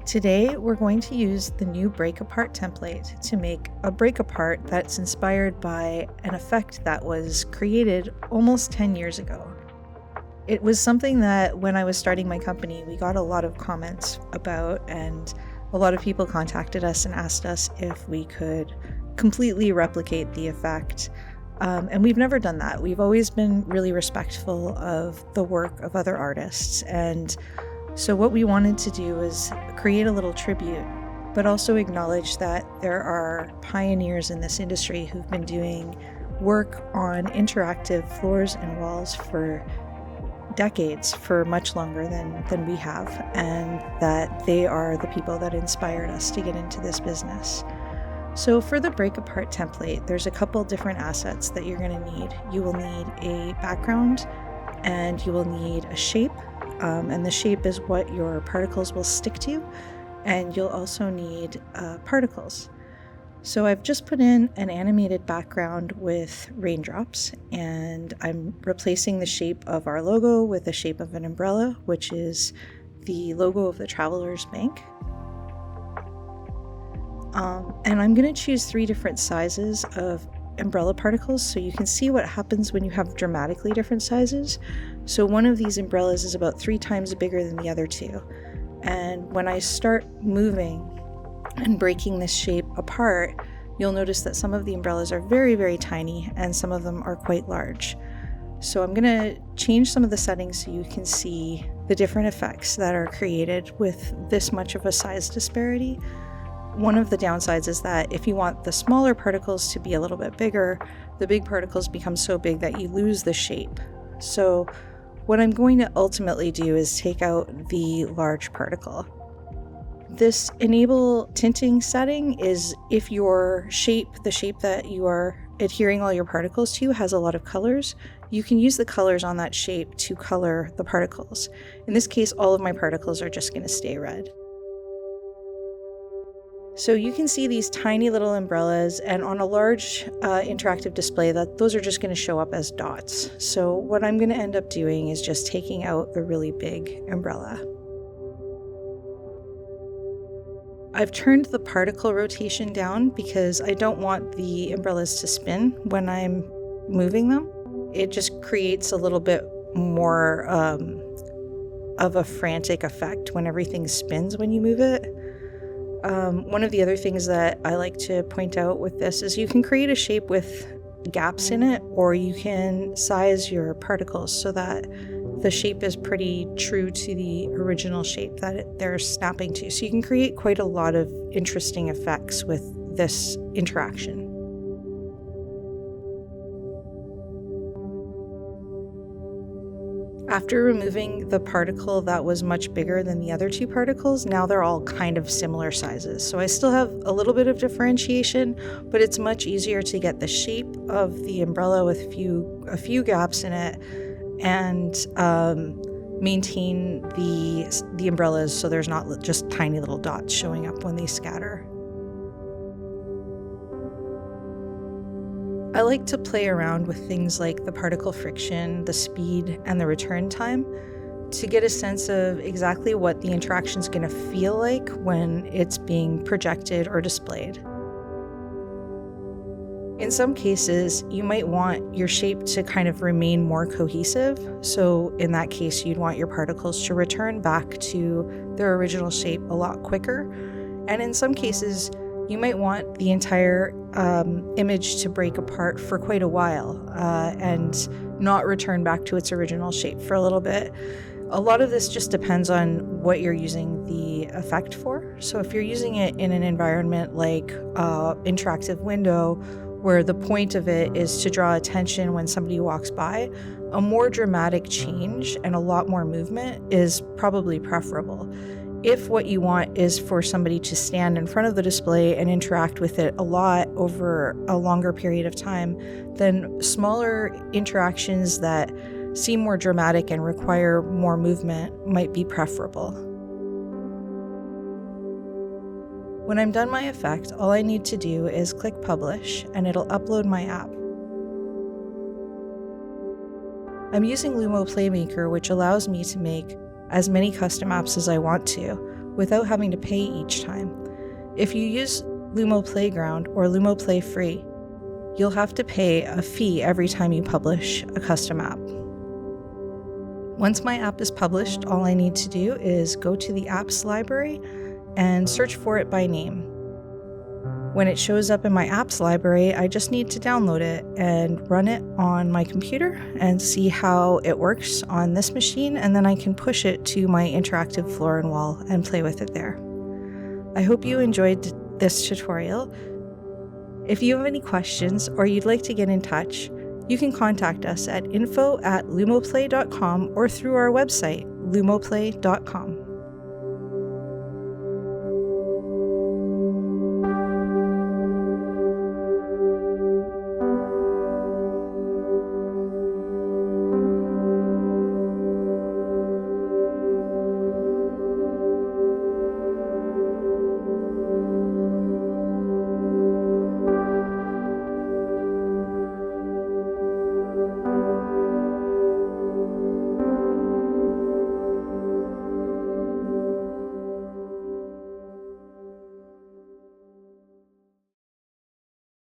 Today, we're going to use the new break apart template to make a break apart that's inspired by an effect that was created almost 10 years ago. It was something that when I was starting my company, we got a lot of comments about, and a lot of people contacted us and asked us if we could completely replicate the effect. And we've never done that. We've always been really respectful of the work of other artists. And so what we wanted to do was create a little tribute, but also acknowledge that there are pioneers in this industry who've been doing work on interactive floors and walls for decades, for much longer than we have, and that they are the people that inspired us to get into this business. So for the break apart template, there's a couple different assets that you're going to need. You will need a background and you will need a shape. And the shape is what your particles will stick to, and you'll also need particles. So I've just put in an animated background with raindrops, and I'm replacing the shape of our logo with the shape of an umbrella, which is the logo of the Travelers Bank. And I'm going to choose 3 different sizes of umbrella particles so you can see what happens when you have dramatically different sizes. So one of these umbrellas is about 3 times bigger than the other 2. And when I start moving and breaking this shape apart, you'll notice that some of the umbrellas are very, very tiny and some of them are quite large. So I'm going to change some of the settings so you can see the different effects that are created with this much of a size disparity. One of the downsides is that if you want the smaller particles to be a little bit bigger, the big particles become so big that you lose the shape. So what I'm going to ultimately do is take out the large particle. This enable tinting setting is if your shape, the shape that you are adhering all your particles to, has a lot of colors, you can use the colors on that shape to color the particles. In this case, all of my particles are just going to stay red. So you can see these tiny little umbrellas, and on a large interactive display, those are just going to show up as dots. So what I'm going to end up doing is just taking out the really big umbrella. I've turned the particle rotation down because I don't want the umbrellas to spin when I'm moving them. It just creates a little bit more of a frantic effect when everything spins when you move it. One of the other things that I like to point out with this is you can create a shape with gaps in it, or you can size your particles so that the shape is pretty true to the original shape that they're snapping to. So you can create quite a lot of interesting effects with this interaction. After removing the particle that was much bigger than the other 2 particles, now they're all kind of similar sizes. So I still have a little bit of differentiation, but it's much easier to get the shape of the umbrella with a few gaps in it and maintain the umbrellas so there's not just tiny little dots showing up when they scatter. I like to play around with things like the particle friction, the speed, and the return time to get a sense of exactly what the interaction is going to feel like when it's being projected or displayed. In some cases, you might want your shape to kind of remain more cohesive. So in that case, you'd want your particles to return back to their original shape a lot quicker. And in some cases, you might want the entire image to break apart for quite a while and not return back to its original shape for a little bit. A lot of this just depends on what you're using the effect for. So if you're using it in an environment like interactive window, where the point of it is to draw attention when somebody walks by, a more dramatic change and a lot more movement is probably preferable. If what you want is for somebody to stand in front of the display and interact with it a lot over a longer period of time, then smaller interactions that seem more dramatic and require more movement might be preferable. When I'm done my effect, all I need to do is click publish and it'll upload my app. I'm using LUMOplay Maker, which allows me to make as many custom apps as I want to, without having to pay each time. If you use Lumo Playground or LumoPlay Free, you'll have to pay a fee every time you publish a custom app. Once my app is published, all I need to do is go to the apps library and search for it by name. When it shows up in my apps library, I just need to download it and run it on my computer and see how it works on this machine, and then I can push it to my interactive floor and wall and play with it there. I hope you enjoyed this tutorial. If you have any questions or you'd like to get in touch, you can contact us at info@lumoplay.com or through our website, lumoplay.com.